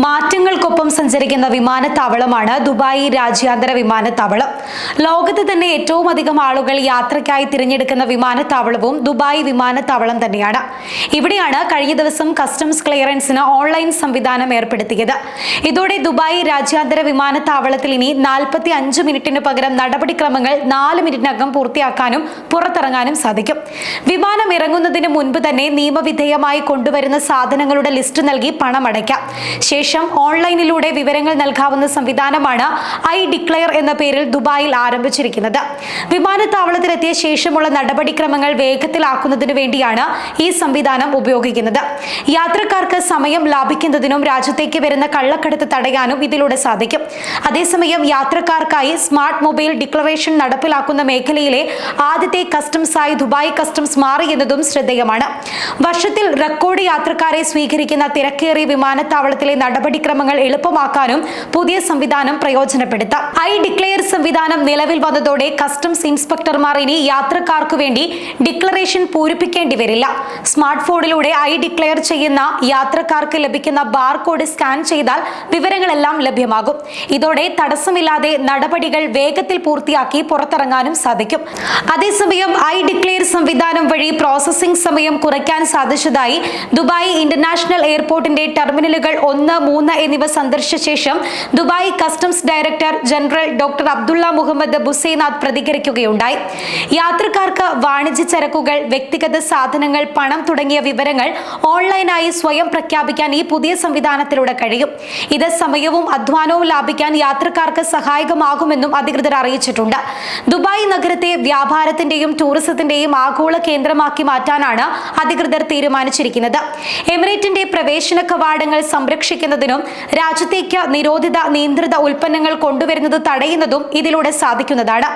മാറ്റങ്ങൾക്കൊപ്പം സഞ്ചരിക്കുന്ന വിമാനത്താവളമാണ് ദുബായ് രാജ്യാന്തര വിമാനത്താവളം. ലോകത്ത് തന്നെ ഏറ്റവും അധികം ആളുകൾ യാത്രയ്ക്കായി തിരഞ്ഞെടുക്കുന്ന വിമാനത്താവളവും ദുബായ് വിമാനത്താവളം തന്നെയാണ്. ഇവിടെയാണ് കഴിഞ്ഞ ദിവസം കസ്റ്റംസ് ക്ലിയറൻസിന് ഓൺലൈൻ സംവിധാനം ഏർപ്പെടുത്തിയത്. ഇതോടെ ദുബായ് രാജ്യാന്തര വിമാനത്താവളത്തിൽ ഇനി 45 മിനിറ്റിന് പകരം നടപടിക്രമങ്ങൾ 4 മിനിറ്റിനകം പൂർത്തിയാക്കാനും പുറത്തിറങ്ങാനും സാധിക്കും. വിമാനം ഇറങ്ങുന്നതിന് മുൻപ് തന്നെ നിയമവിധേയമായി കൊണ്ടുവരുന്ന സാധനങ്ങളുടെ ലിസ്റ്റ് നൽകി പണം അടയ്ക്കാം. ശേഷം ഓൺലൈനിലൂടെ വിവരങ്ങൾ നൽകാവുന്ന സംവിധാനമാണ് ഐ ഡിക്ലെയർ എന്ന പേരിൽ ദുബായിൽ ആരംഭിച്ചിരിക്കുന്നത്. വിമാനത്താവളത്തിലെത്തിയ ശേഷമുള്ള നടപടിക്രമങ്ങൾ വേഗത്തിലാക്കുന്നതിനു വേണ്ടിയാണ് ഈ സംവിധാനം ഉപയോഗിക്കുന്നത്. യാത്രക്കാർക്ക് സമയം ലാഭിക്കുന്നതിനും രാജ്യത്തേക്ക് വരുന്ന കള്ളക്കടത്ത് തടയാനും ഇതിലൂടെ സാധിക്കും. അതേസമയം യാത്രക്കാർക്കായി സ്മാർട്ട് മൊബൈൽ ഡിക്ലറേഷൻ നടപ്പിലാക്കുന്ന മേഖലയിലെ ആദ്യത്തെ കസ്റ്റംസായി ദുബായ് കസ്റ്റംസ് മാറിയെന്നതും ശ്രദ്ധേയമാണ്. വർഷത്തിൽ റെക്കോർഡ് യാത്രക്കാരെ സ്വീകരിക്കുന്ന തിരക്കേറിയ വിമാനത്താവളത്തിലെ നടപടിക്രമങ്ങൾ എളുപ്പമാക്കാനും പുതിയ സംവിധാനം പ്രയോജനപ്പെടുത്താം. ഐ ഡിക്ലെയർ സംവിധാനം നിലവിൽ വന്നതോടെ കസ്റ്റംസ് ഇൻസ്പെക്ടർമാർ ഇനി യാത്രക്കാർക്ക് വേണ്ടി ഡിക്ലറേഷൻ പൂരിപ്പിക്കേണ്ടി വരില്ല. സ്മാർട്ട് ഫോണിലൂടെ ഐ ഡിക്ലെയർ ചെയ്യുന്ന യാത്രക്കാർക്ക് ലഭിക്കുന്ന ബാർകോഡ് സ്കാൻ ചെയ്താൽ വിവരങ്ങളെല്ലാം ലഭ്യമാകും. ഇതോടെ തടസ്സമില്ലാതെ നടപടികൾ വേഗത്തിൽ പൂർത്തിയാക്കി പുറത്തിറങ്ങാനും സാധിക്കും. അതേസമയം ഐ ഡിക്ലെയർ സംവിധാനം വഴി പ്രോസസിംഗ് സമയം കുറയ്ക്കാൻ സാധിച്ചതായി ദുബായ് ഇന്റർനാഷണൽ എയർപോർട്ടിന്റെ ടെർമിനലുകൾ 1, 3 എന്നിവ സന്ദർശിച്ച ശേഷം Dubai customs director general doctor Abdullah Mohammed Busainad പ്രതികരിക്കുകയുണ്ടായി. യാത്രക്കാർക്ക് വാണിജ്യ ചരക്കുകൾ, വ്യക്തിഗത സാധനങ്ങൾ, പണം തുടങ്ങിയ വിവരങ്ങൾ ഓൺലൈനായി സ്വയം പ്രഖ്യാപിക്കാൻ ഈ പുതിയ സംവിധാനത്തിലൂടെ കഴിയും. ഇത് സമയവും അധ്വാനവും ലാഭിക്കാൻ യാത്രക്കാർക്ക് സഹായകമാകുമെന്നും അധികൃതർ അറിയിച്ചിട്ടുണ്ട്. ദുബായ് നഗരത്തെ വ്യാപാരത്തിന്റെയും ടൂറിസത്തിന്റെയും ആഗോള കേന്ദ്രമാക്കി മാറ്റാനാണ് അധികൃതർ തീരുമാനിച്ചിരിക്കുന്നത്. എമിറേറ്റിന്റെ പ്രവേശന കവാടങ്ങൾ സംരക്ഷിക്കുന്നതിനും രാജ്യത്തേക്ക് നിയന്ത്രിത ഉൽപ്പന്നങ്ങൾ കൊണ്ടുവരുന്നത് തടയുന്നതും ഇതിലൂടെ സാധിക്കുന്നതാണ്.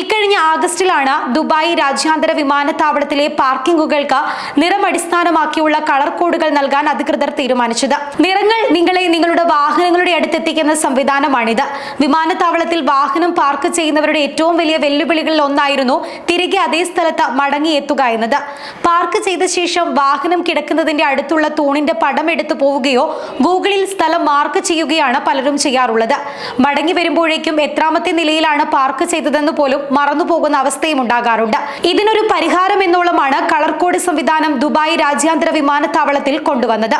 ഇക്കഴിഞ്ഞ ആഗസ്റ്റിലാണ് ദുബായ് രാജ്യാന്തര വിമാനത്താവളത്തിലെ പാർക്കിങ്ങുകൾക്ക് നിറം അടിസ്ഥാനമാക്കിയുള്ള കളർ കോഡുകൾ നൽകാൻ അധികൃതർ തീരുമാനിച്ചത്. നിറങ്ങൾ നിങ്ങളെ നിങ്ങളുടെ വാഹനങ്ങളുടെ അടുത്തെത്തിക്കുന്ന സംവിധാനമാണിത്. വിമാനത്താവളത്തിൽ വാഹനം പാർക്ക് ചെയ്യുന്നവരുടെ ഏറ്റവും വലിയ വെല്ലുവിളികളിൽ ഒന്നായിരുന്നു തിരികെ അതേ സ്ഥലത്ത് മടങ്ങിയെത്തുക എന്നത്. പാർക്ക് ചെയ്ത ശേഷം വാഹനം കിടക്കുന്നതിന്റെ അടുത്തുള്ള തൂണിന്റെ പടം എടുത്തു പോവുകയോ ഗൂഗിളിൽ സ്ഥലം മാർക്ക് ചെയ്യുകയാണ് പലരും ചെയ്യാറുള്ളത്. മടങ്ങി വരുമ്പോഴേക്കും എത്രാമത്തെ നിലയിലാണ് പാർക്ക് ചെയ്തതെന്ന് പോലും മറന്നുപോകുന്ന അവസ്ഥയും ഉണ്ടാകാറുണ്ട്. ഇതിനൊരു പരിഹാരം എന്നോളമാണ് കളർ കോഡ് സംവിധാനം ദുബായ് രാജ്യാന്തര വിമാനത്താവളത്തിൽ കൊണ്ടുവന്നത്.